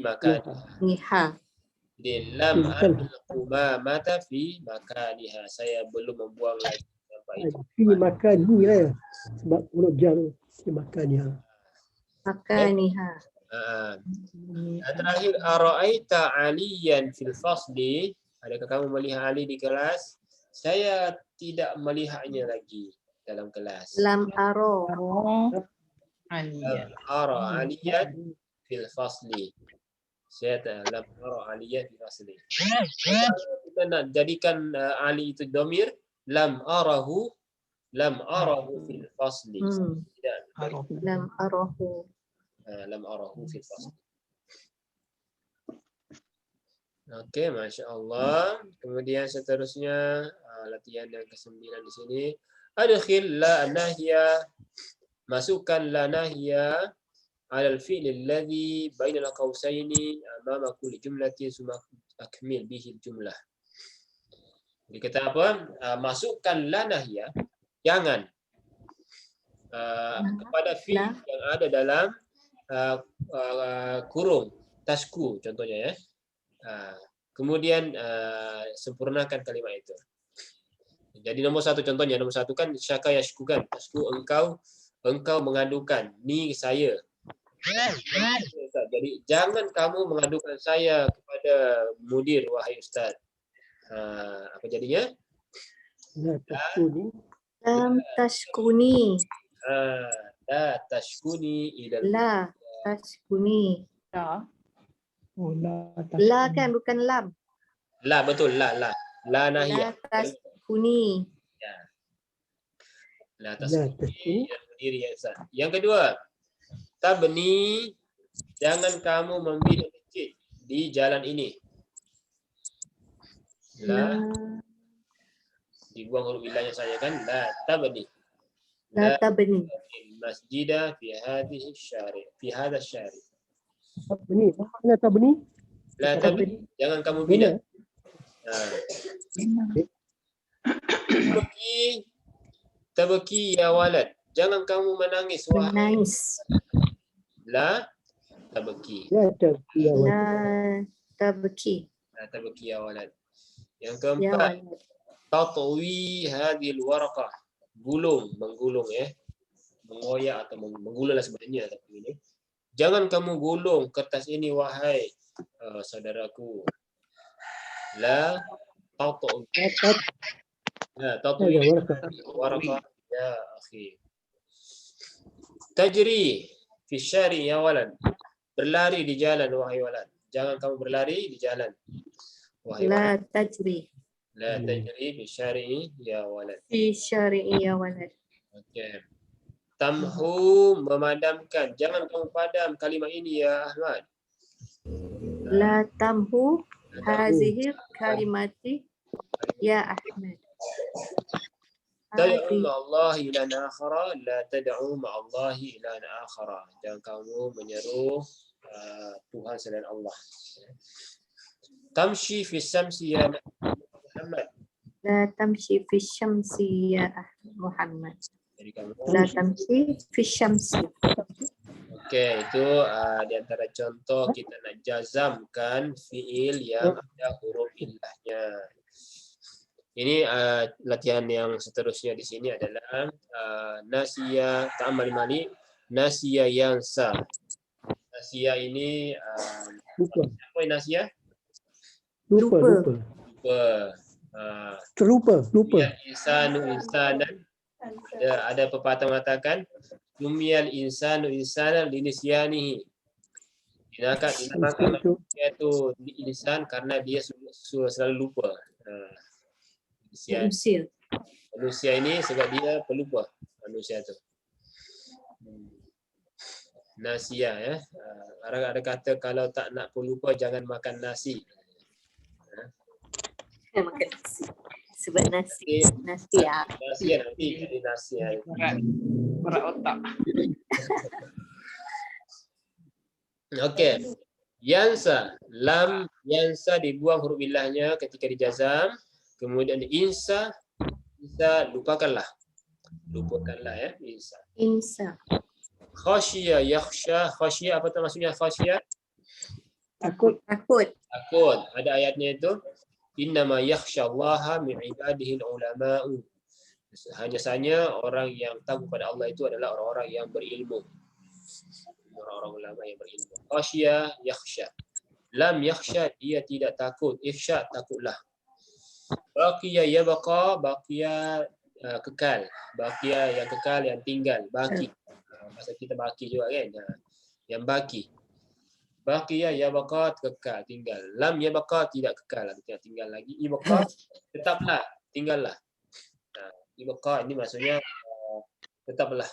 makaniha. Jadi lam armil qumamata fi makaniha. Saya belum membuang lagi sampah itu. Fi makan ni lah. Sebab huruf jar fi makannya. Makaniha. Terakhir, ara'aita aliyan fil fasli. Adakah kamu melihat Ali di kelas? Saya tidak melihatnya lagi dalam kelas. Lam aro. Aliyah. Ara aliyan fil fasli. Saya tak lam ara aliyan fil fasli. Kita nak jadikan Ali itu domir, lam arahu fil fasli. Tidak. Lam arahu. Lam arahu fil fasli. Okey, Masya Allah. Kemudian seterusnya latihan yang ke-9 di sini. Adkhil la nahya. Masukkan la nahya ala al-fi'l alladhi baina al-qawsaini amama kulli jumlatin summa akmil bihi al-jumlah. Jadi kata apa? Masukkan la nahya, jangan kepada fi'l yang ada dalam kurung tasku contohnya ya. Kemudian sempurnakan kalimat itu. Jadi nomor satu contohnya, nomor satu kan syaka yashku kan, yashku engkau mengadukan, ni saya. Jadi jangan kamu mengadukan saya kepada mudir wahai ustaz. Apa jadinya? La tashkuni. Lam tashkuni. La tashkuni ila La tashkuni. La. Oh, la. La kan bukan lam. la, betul la La nahiyah. tashkuni. La La tashkuni tashkuni. ila mudir ya ustaz. Yang kedua, tabni, jangan kamu membina masjid di jalan ini. La dibuang huruf ilahnya saja kan, la tabni. La tabni. Masjidah fi hadhihi syari, fi hadha syari. Tabni. Mana tabni? La tabni, jangan kamu bina. Tabaki ya walad, jangan kamu menangis wahai. Menangis. La tabaki. La tabki ya walad. La tabki. La tabaki ya walad. Yang Ya keempat, walad. tatwi hadhil waraqah, menggulung mengoyak atau menggulung lah sebenarnya, tapi ini jangan kamu gulung kertas ini wahai saudaraku. La tatwi. Tatwi waraqah ya akhi. Tajri fi syari ya walad, berlari di jalan wahai walad. Jangan kamu berlari di jalan wahai walad. La tajri. La tajri fi syari ya walad. Fi syari'i ya walad. Okey. Tamhu, memadamkan. Jangan kamu padam kalimat ini ya Ahmad. La tamhu hazihi kalimati ya Ahmad. Tad'u ma'allahi ilan akhara, la tad'u ma'allahi ilan akhara. Jangan kamu menyeru Tuhan selain Allah. Tamshi fi syamsi ya Muhammad. La tamshi fi syamsi ya Muhammad. Jadi kamu La tamshi fi syamsi. Okey, itu di antara contoh kita nak jazamkan fiil yang ada huruf illahnya. Ini latihan yang seterusnya di sini adalah nasiya ta'amal mali, nasiya yansa. Nasiya ini Lupa. apa nasiya? Lupa. Lupa. Ya, insanan. Ada pepatah mengatakan Lumiyal insanu insanan linisyanihi. Dinamakan manusia itu insan karena dia selalu lupa. Manusia ini sebab dia pelupa, manusia itu. Nasia ya. Ada kata kalau tak nak pelupa jangan makan nasi. Makan nasi. Sebab nasi ya. Nasi nanti jadi nasi. Berat otak. Okey. Yansa, lam yansa dibuang huruf illahnya ketika dijazam. Kemudian insa lupakanlah ya, insa. Khasyiya yakhsha, khasyiya apa tu maksudnya khasyiya? Takut. Ada ayatnya itu innama yakhsyallaha min ibadihi ulama'u. Hanya saja orang yang takut pada Allah itu adalah orang-orang yang berilmu. Orang-orang ulama yang berilmu. Khasyiya yakhsha. Lam yakhsha, dia tidak takut. Ikhsha, takutlah. Baqiya yabqa, baqiya kekal. Baqiya yang kekal, yang tinggal. Baki. Bahasa kita baki juga kan. Yang baki. Baqiya yabqa, kekal, tinggal. Lam yabqa, tidak kekal, tidak tinggal lagi. Yabqa, tetaplah, tinggallah. Yabqa ini maksudnya tetaplah.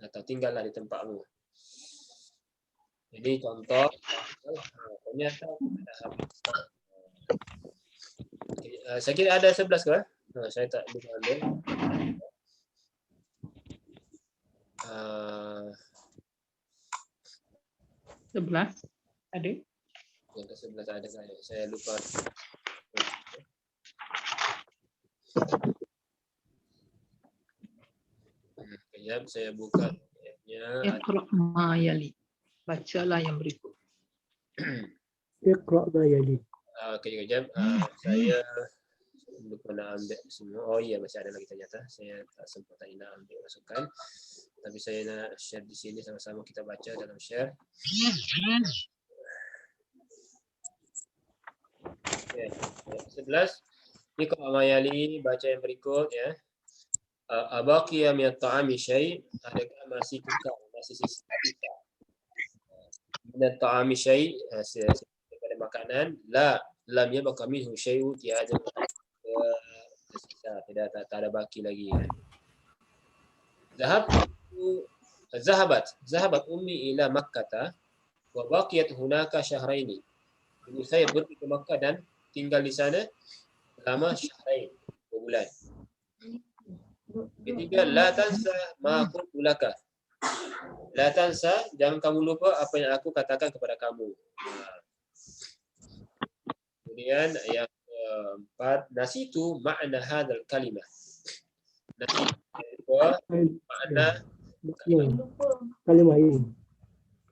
Atau tinggallah di tempatmu. Jadi contoh ternyata kita habis. Saya kira ada 11 ke? Saya tak ambil. 11 ada? Yang ke-11 ada saya lupa. Kejap saya buka ayatnya. Iqra' ma yali. Bacalah yang berikut. اقرأ ما يلي. Kejap. Saya lupa nak ambil semua. Oh iya, masih ada lagi ternyata. Saya tak sempat tadi nak ambil masukan. Tapi saya nak share di sini sama-sama kita baca dalam share. Okay. 11. Iqra' ma yali, baca yang berikut ya. Abaqiya min at-ta'ami syai', adakah masih kekal, masih sisa min at-ta'ami syai', daripada makanan, lam yabqa minhu syai'un, tiada tersisa, tak ada baki lagi ya. Zahabat ummi ila Makkah wa baqiyat hunaka syahraini. Ibu saya pergi ke Makkah dan tinggal di sana selama syahrain, 2 bulan. Ketiga, la tansa ma qultu laka. La tansa, jangan kamu lupa apa yang aku katakan kepada kamu. Kemudian yang keempat, nasitu ma'na hadzal kalimah. Nasitu makna Kalimah ini.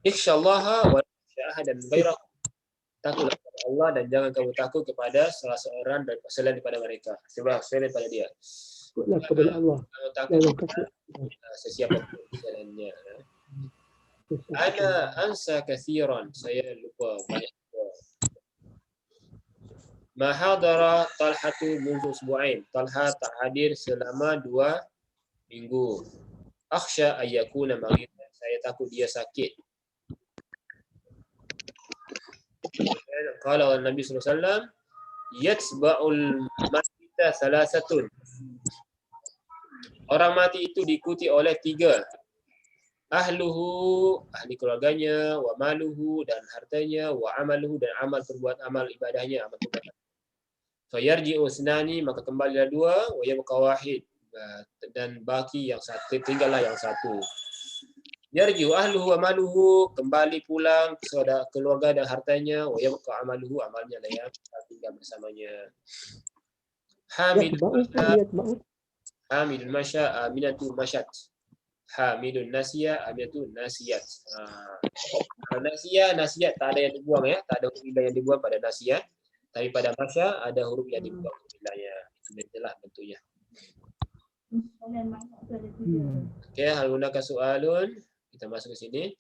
ikhsyallaha wa syahadan ghairahu. Takutlah kepada Allah dan jangan kamu takut kepada salah seorang selain daripada mereka. Sebab selain daripada dia. Takutlah kepada Allah. Kalau takut kepada sesiapa pun selainnya. Ana ansa kathiran. Saya lupa banyak. Ma hadara Talhatu mundu usbu'ain. Talha tak hadir selama 2 minggu. Akhsha ayyakuna maridan. Saya takut dia sakit. Qala Nabi sallallahu alaihi wasallam yatsba'ul mayyita salasatun. Orang mati itu diikuti oleh 3. Ahluhu, ahli keluarganya, wa maluhu, dan hartanya, wa amaluhu, dan amal ibadahnya, amal ibadah. Fayarji'u sunani, maka kembalilah 2, wa yabqa wahid, dan baki yang satu, tinggallah yang 1. Yarji'u ahluhu wa maluhu, kembali pulang keluarga dan hartanya, wa yabqa amaluhu, amalnya lah yang tinggal bersamanya. Hamidun masya, aminatu masyat. Hamidun nasiyah, aminatu nasiyat. Nasiyat tak ada yang dibuang ya, tak ada huruf ilah yang dibuang pada nasiyat. Tapi pada masya ada huruf yang dibuang huruf ilahnya. Itu itulah bentuknya. Okey, hal gunaka soalun. Kita masuk ke sini.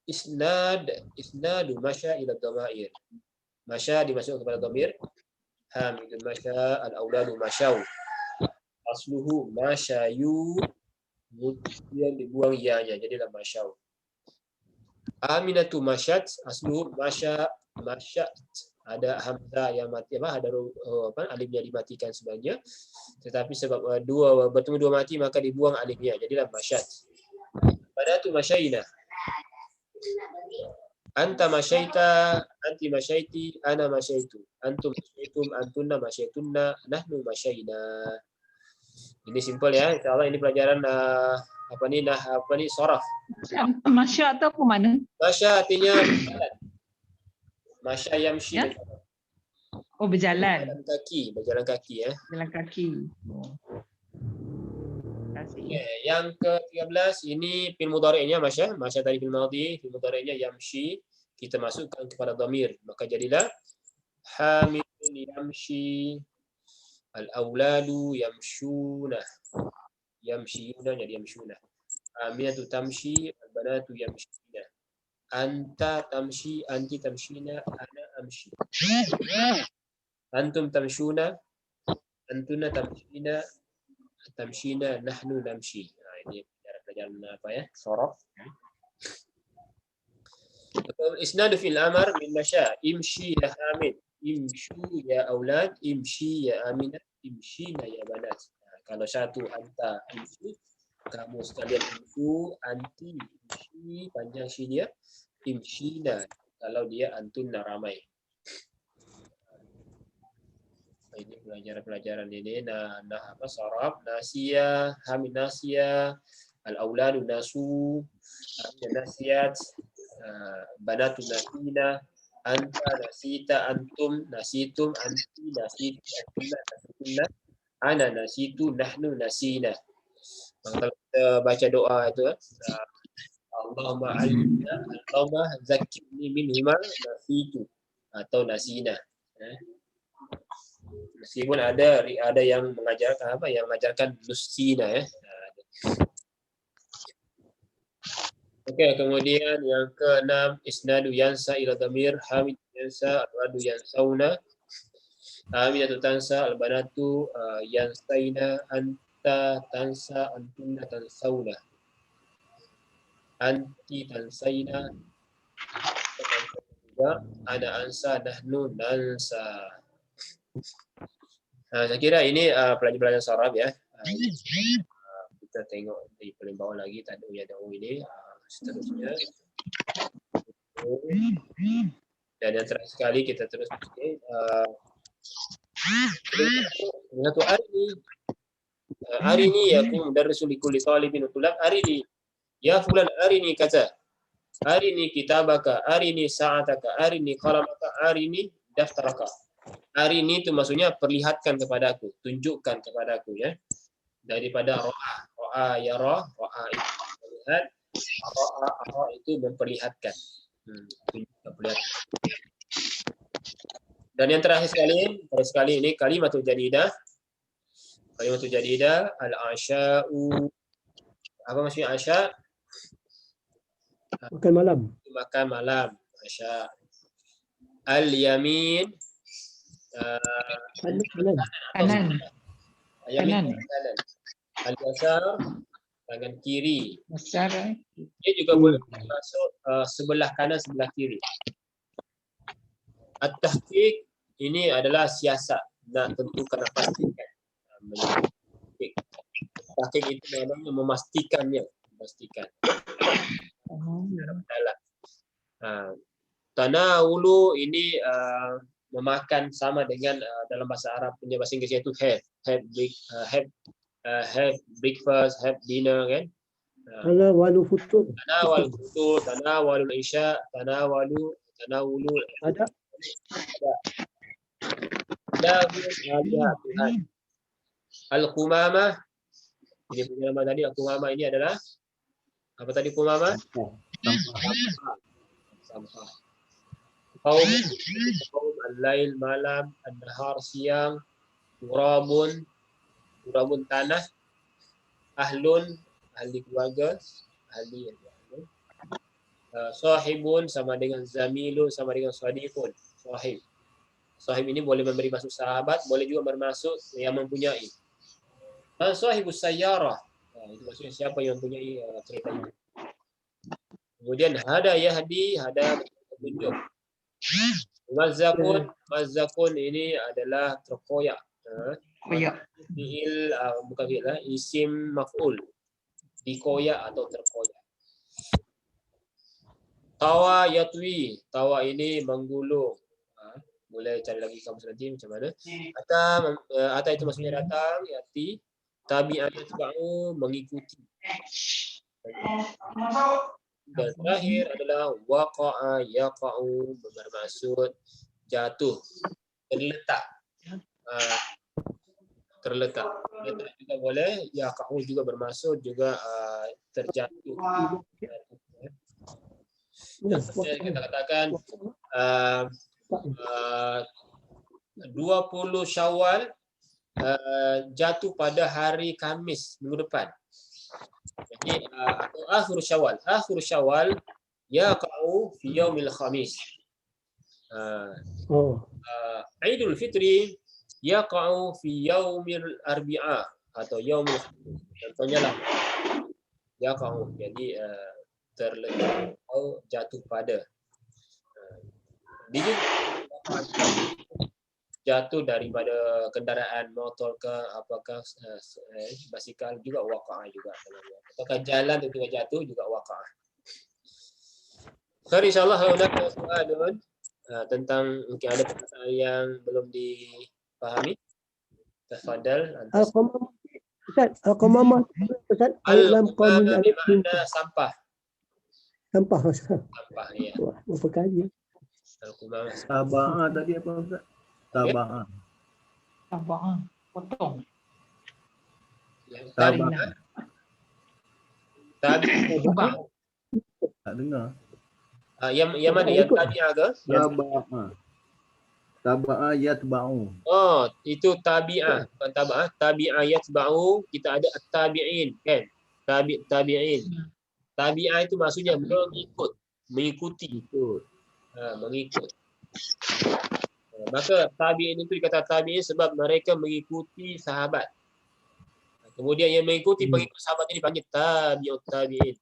Isnadu masya ila dhamair. Masya dimasukkan kepada dhamir. Hamidun masya, al-auladu masyau. Asluhu masyayu, kemudian dibuang ya-nya, jadilah masyau. Aminatu masyat, asluhu masyat. Ada hamzah yang mati, ada alifnya dimatikan sebenarnya. Tetapi sebab bertemu 2 mati maka dibuang alifnya, jadilah masyat. Badatu masyaina. Anta masyaita, anti masyaiti, ana masyaitu. Antum masyaitum, antunna masyaitunna, nahnu masyaina. Ini simpel ya. Insyaallah ini pelajaran sharaf. Masya atau ke mana? Masya artinya berjalan. Masya yamshi. Ya? Oh, berjalan. Berjalan kaki ya. Berjalan kaki. Oh. Okay. Yang ke-13 ini fi'il mudhari'nya masya. Masya tadi fi'il madhi, fi'il mudhari'nya yamshi. Kita masukkan kepada dhamir, maka jadilah hamidun yamshi. Al-auladu yamshuna. Yamshiyuna jadi yamshuna. Aminatu tamshi, al-banatu yamshina. Anta tamshi, anti tamshina, ana amshi. Antum tamshuna, antuna tamshina, tamshina, nahnu namshi. Nah, ini pelajaran apa ya? Sharaf. Isnadu fil amar min masya. Imshi ya hamid. Imshu ya aulad, imshi ya aminah, imshina ya banat. Nah, kalau satu anta imshi, kamu sekalian imshu, anti imshi, panjang shi dia, imshina. Kalau dia antunna ramai. Ini pelajaran ini saraf, nasiya, hamid nasiya, al-auladu nasu, nasiyat, banatu nasina. Anta nasita, antum nasitum, anti nasitu, antunna nasitunna, ana nasitu, nahnu nasina. Kalau kita baca doa itu, Allahumma alimna, Allahumma zakirni minhuma nasitu. atau nasina. Meskipun ada yang mengajarkan yang mengajarkan nusina ya. Oke, kemudian yang keenam isnadu yansa ila dhamir hamid yansa al-wadu yansauna hamidatu tansa al-banatu yansaina anta tansa antunna tansauna anti tansaina juga ana ansa nahnu nansa. Saya kira ini pelajaran saraf ya. Kita tengok di paling bawah lagi tadi ini seterusnya. Dan yang terakhir sekali kita terus satu hari ini aku mudarrisu likulli talibin tulab hari ini ya fulan hari ini kaza hari ini kitabaka hari ini sa'ataka hari ini qalamaka hari ini daftaraka. Hari ini itu maksudnya perlihatkan kepadaku, tunjukkan kepadaku ya. Daripada ro'a yara, ro'a itu melihat, ro'a itu memperlihatkan. Memperlihatkan. Dan yang terakhir sekali ini kalimatul jadidah. Kalimatul jadidah al-asya'u. Apa maksudnya asya'? Makan malam. Makan malam. Asya'. Al-yamin. Kanan. Yamin kanan. Al-yasar tangan kiri. Besar. Dia juga boleh masuk sebelah kanan sebelah kiri. At-tahqiq ini adalah siasat, nak tentukan dan pastikan. Tahqiq itu namanya memastikannya, memastikan. Tanawulu ini memakan sama dengan dalam bahasa Arab punya bahasa Inggeris itu have breakfast, have dinner kan. Tanawalu futur. Tanawalul isya, tanawulu Ada. Al-qumamah ini punya nama tadi. Al-qumamah ini adalah apa tadi qumamah? Sampah. Qaum al-lail malam, an-nahar siang, turabun tanah, ahlun ahli keluarga, ahli sahibun sama dengan zamilun sama dengan sadiqun. Sahib ini boleh memberi maksud sahabat, boleh juga bermaksud yang mempunyai. Sahibus sayyarah. Itu maksudnya siapa yang mempunyai kereta itu. Kemudian hada yahdi, hada petunjuk. Mazakun ini adalah terkoyak. Fi'il bukan fi'il isim maf'ul. Dikoyak atau terkoyak. Tawa yatwi. Tawa ini menggulung. Boleh cari lagi kamus nanti macam mana. Ata itu maksudnya datang, yati. Tabi'ah yatba'u mengikuti. Dan terakhir adalah waqa'a yaqa'u bermaksud jatuh, terletak. Terletak juga boleh, yaqa'u juga bermaksud juga terjatuh. Kita katakan 20 Syawal jatuh pada hari Khamis minggu depan. Jadi atau akhir Syawal yaqa'u fi yaumil Khamis. Idul Fitri yaqa'u fi yaumil Arbi'a atau yaumil Khamis. Contohnya lah yaqa'u jadi terletak atau jatuh pada. Dia jatuh daripada kendaraan motor ke apakah basikal juga waqa'ah juga. Apakah jalan itu jatuh juga waqa'ah. So insyaallah ada soalan tentang mungkin ada pertanyaan yang belum dipahami. Tafadhal. Al-qamamah Ustaz, dalam qaulul bermakna sampah. Sampah. Sampah ya. Wah, apa kali? Al-qamamah. Taba'ah tadi apa Ustaz? Taba'ah. Potong. Taba'ah. Taba'ah. Tak dengar. Yang mana yang tadi agak? Taba'ah. Taba'a yatba'u. Oh, itu tabi'ah, bukan taba'ah. Tabi'ah yatba'u, kita ada at-tabi'in, kan? Tabi'in. Tabi'ah itu maksudnya mengikuti. Ikut. Mengikut. Maka tabi'in itu dikata tabi'in sebab mereka mengikuti sahabat. Kemudian yang mengikuti pengikut sahabat ini dipanggil tabi'ut tabi'in.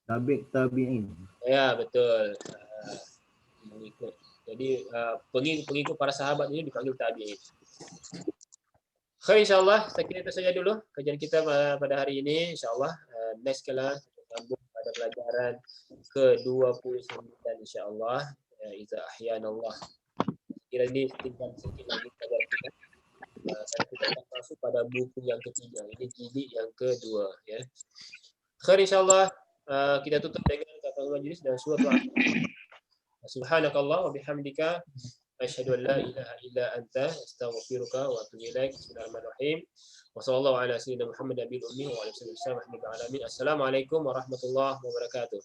Tabi'in. Ya, betul. Mengikut. Jadi pengikut para sahabat ini dipanggil tabi'in. Khair, insyaAllah saya kira itu saja dulu kajian kita pada hari ini. InsyaAllah next kelas kita sambung pada pelajaran ke-29 insyaAllah. Iza ahyanallah. Kira ini tinggal sedikit lagi pelajaran kita. Kita akan masuk pada buku yang ketiga. Ini jilid yang kedua. Ya. Khair, insyaAllah kita tutup dengan kafaratul majlis dan surah Al-Fatihah. Subhanakallah wa bihamdika asyhadu an la ilaha illa anta astaghfiruka wa atubu ilaik. Bismillahirrahmanirrahim. Wa sallallahu ala sayyidina Muhammad nabiyil ummi wa ala alihi wasallam. Assalamualaikum warahmatullahi wabarakatuh.